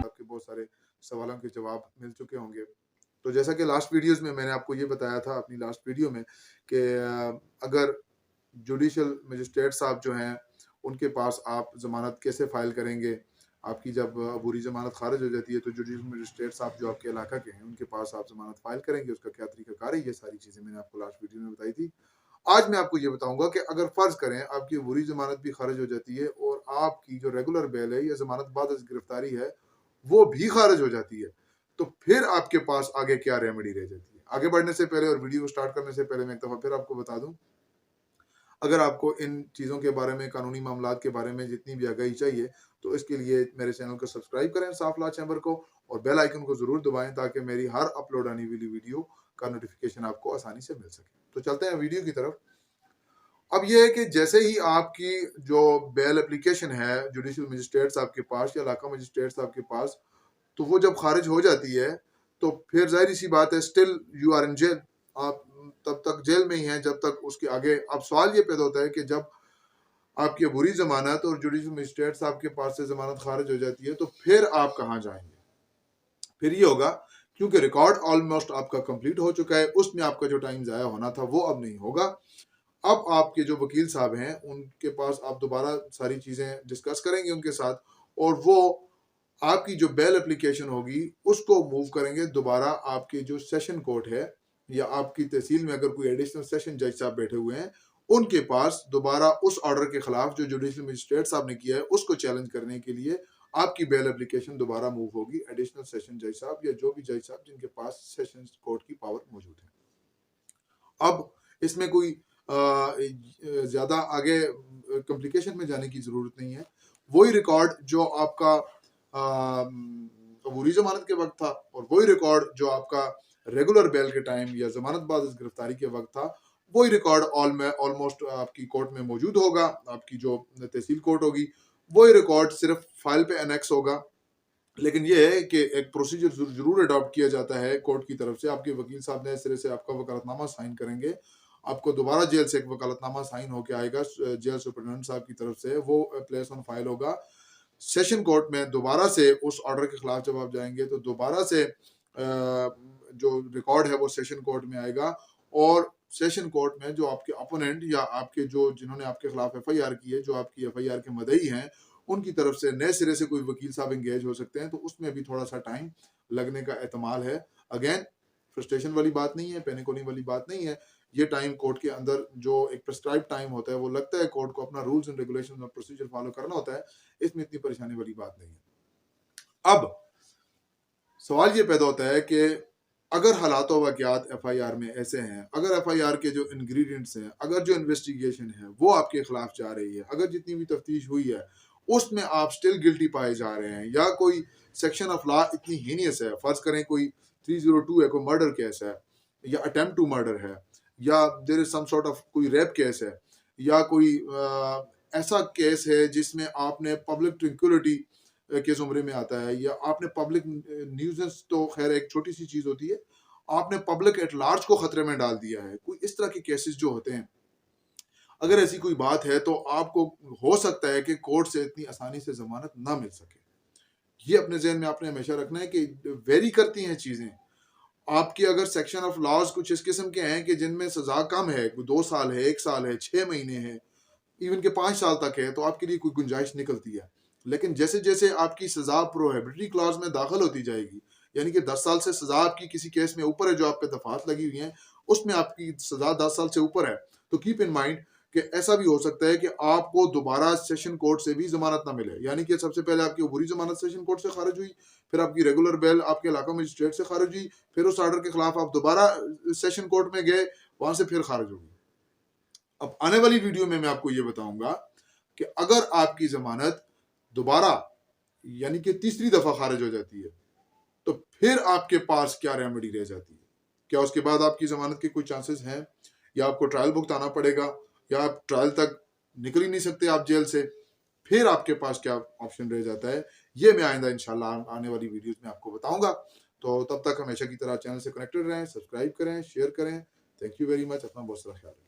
आपके बहुत सारे सवालों के जवाब मिल चुके होंगे। तो जैसा कि लास्ट वीडियोस में मैंने आपको ये बताया था अपनी लास्ट वीडियो में कि अगर जुडिशल मजिस्ट्रेट साहब जो हैं उनके पास आप ज़मानत कैसे फ़ाइल करेंगे, आपकी जब अबूरी ज़मानत खारिज हो जाती है तो जुडिशल मजिस्ट्रेट साहब जो आपके इलाका के हैं उनके पास आप ज़मानत फ़ाइल करेंगे, उसका क्या तरीक़ाकार है, ये सारी चीज़ें मैंने आपको लास्ट वीडियो में बताई थी। आज मैं आपको ये बताऊंगा कि अगर फ़र्ज़ करें आपकी अबूरी ज़मानत भी खारिज हो जाती है और आपकी जो रेगुलर बेल है या ज़मानत बाद गिरफ्तारी है वो भी खारिज हो जाती है, तो फिर आपके पास आगे क्या रेमेडी रह जाती है। आगे बढ़ने से पहले और वीडियो को स्टार्ट करने से पहले मैं एक दफ़ा फिर आपको बता दूं, अगर आपको इन चीज़ों के बारे में, कानूनी मामलात के बारे में जितनी भी आगाही चाहिए तो इसके लिए मेरे चैनल को सब्सक्राइब करें साफ लॉ चैम्बर को, और बेल आइकन को ज़रूर दबाएं ताकि मेरी हर अपलोड आने वाली वीडियो का नोटिफिकेशन आपको आसानी से मिल सके। तो चलते हैं वीडियो की तरफ। अब यह है कि जैसे ही आपकी जो बेल एप्लीकेशन है जुडिशल मजिस्ट्रेट साहब के पास या इलाका मजिस्ट्रेट साहब के पास, तो वो जब खारिज हो जाती है तो फिर जाहिर सी बात है still you are in jail, आप तब तक जेल में ही हैं जब तक उसके आगे। अब सवाल ये पैदा होता है कि जब आपकी अबूरी ज़मानत और जुडिशल मजिस्ट्रेट साहब के पास से ज़मानत खारिज हो जाती है तो फिर आप कहाँ जाएंगे। फिर ये होगा, क्योंकि रिकॉर्ड ऑलमोस्ट आपका कंप्लीट हो चुका है, उसमें आपका जो टाइम ज़ाया होना था वो अब नहीं होगा। अब आपके जो वकील साहब हैं उनके पास आप दोबारा सारी चीज़ें डिस्कस करेंगे उनके साथ, और वो आपकी जो बेल एप्लीकेशन होगी उसको मूव करेंगे दोबारा आपके जो सेशन कोर्ट है या आपकी तहसील में अगर कोई एडिशनल सेशन जज साहब बैठे हुए हैं उनके पास, दोबारा उस ऑर्डर के खिलाफ जो जुडिशल मजिस्ट्रेट साहब ने किया है उसको चैलेंज करने के लिए आपकी बेल एप्लीकेशन दोबारा मूव होगी एडिशनल सेशन जज साहब या जो भी जज साहब जिनके पास सेशन कोर्ट की पावर मौजूद है। अब इसमें कोई ज़्यादा आगे कॉम्प्लिकेशन में जाने की ज़रूरत नहीं है। वही रिकॉर्ड जो आपका अबूरी ज़मानत के वक्त था और वही रिकॉर्ड जो आपका रेगुलर बेल के टाइम या ज़मानत बाद गिरफ्तारी के वक्त था, वही रिकॉर्ड ऑलमोस्ट आपकी कोर्ट में मौजूद होगा। आपकी जो तहसील कोर्ट होगी वही रिकॉर्ड सिर्फ फाइल पे एनेक्स होगा, लेकिन यह है कि एक प्रोसीजर जरूर अडॉप्ट किया जाता है कोर्ट की तरफ से। आपके वकील साहब ने इस तरह से आपका वकालतनामा साइन करेंगे, आपको दोबारा जेल से एक वकालतनामा साइन होकर आएगा जेल सुपरिटेंडेंट साहब की तरफ से, वो प्लेस ऑन फाइल होगा सेशन कोर्ट में। दोबारा से उस ऑर्डर के खिलाफ जब आप जाएंगे तो दोबारा से जो रिकॉर्ड है वो सेशन कोर्ट में आएगा, और सेशन कोर्ट में जो आपके अपोनेंट या आपके जो जिन्होंने आपके खिलाफ एफआईआर की है, जो आपकी एफआईआर के मदई हैं, उनकी तरफ से नए सिरे से कोई वकील साहब एंगेज हो सकते हैं, तो उसमें भी थोड़ा सा टाइम लगने का एहतमाल है। अगेन फ्रस्ट्रेशन वाली बात नहीं है, पैनिक होने वाली बात नहीं है। ये टाइम कोर्ट के अंदर जो एक प्रिस्क्राइब टाइम होता है वो लगता है कोर्ट को अपना रूल्स एंड रेगुलेशन और प्रोसीजर फॉलो करना होता है, इसमें इतनी परेशानी वाली बात नहीं है। अब सवाल ये पैदा होता है कि अगर हालात वाक़यात एफआईआर में ऐसे हैं, अगर एफआईआर के जो इंग्रेडिएंट्स हैं, अगर जो इन्वेस्टिगेशन है वो आपके खिलाफ जा रही है, अगर जितनी भी तफ्तीश हुई है उसमें आप स्टिल गिल्टी पाए जा रहे हैं, या कोई सेक्शन ऑफ लॉ इतनी हीनियस है, फर्ज करें कोई 302 है, कोई मर्डर केस है या अटेम्प्ट टू मर्डर है, या there is some sort of कोई रेप केस है, या कोई ऐसा केस है जिसमें आपने पब्लिक ट्रैंक्विलिटी के ज़ुमरे में आता है, या आपने पब्लिक न्यूज़ेंस तो खैर एक छोटी सी चीज़ होती है, आपने पब्लिक एट लार्ज को खतरे में डाल दिया है। कोई इस तरह के केसेस जो होते हैं, अगर ऐसी कोई बात है तो आपको हो सकता है कि कोर्ट से इतनी आसानी से जमानत ना मिल सके। ये अपने जहन में आपने हमेशा रखना है कि वेरी करती हैं चीज़ें। आपकी अगर सेक्शन ऑफ लॉज कुछ इस किस्म के हैं कि जिनमें सजा कम है, 2 साल है, 1 साल है, 6 महीने है, इवन के 5 साल तक है, तो आपके लिए कोई गुंजाइश निकलती है। लेकिन जैसे जैसे आपकी सजा प्रोहिबिटरी क्लॉज में दाखिल होती जाएगी, यानी कि 10 साल से सजा आपकी किसी केस में ऊपर है जो आप पे दफात लगी हुई हैं, उसमें आपकी सजा 10 साल से ऊपर है, तो कीप इन माइंड कि ऐसा भी हो सकता है कि आपको दोबारा सेशन कोर्ट से भी जमानत ना मिले। यानी कि सबसे पहले आपकी अबूरी जमानत सेशन कोर्ट से खारिज हुई, फिर आपकी रेगुलर बेल आपके इलाका मजिस्ट्रेट से खारिज हुई, फिर उस ऑर्डर के खिलाफ आप दोबारा सेशन कोर्ट में गए, वहां से फिर खारिज होगी। अब आने वाली वीडियो में मैं आपको ये बताऊंगा कि अगर आपकी जमानत दोबारा यानी कि तीसरी दफा खारिज हो जाती है तो फिर आपके पास क्या रेमेडी रह जाती है। क्या उसके बाद आपकी जमानत के कोई चांसेस हैं, या आपको ट्रायल भुगताना पड़ेगा, या आप ट्रायल तक निकल ही नहीं सकते आप जेल से, फिर आपके पास क्या ऑप्शन रह जाता है, ये मैं आइंदा इंशाल्लाह आने वाली वीडियोस में आपको बताऊंगा। तो तब तक हमेशा की तरह चैनल से कनेक्टेड रहें, सब्सक्राइब करें, शेयर करें। Thank you very much. अपना बहुत सारा ख्याल रखें।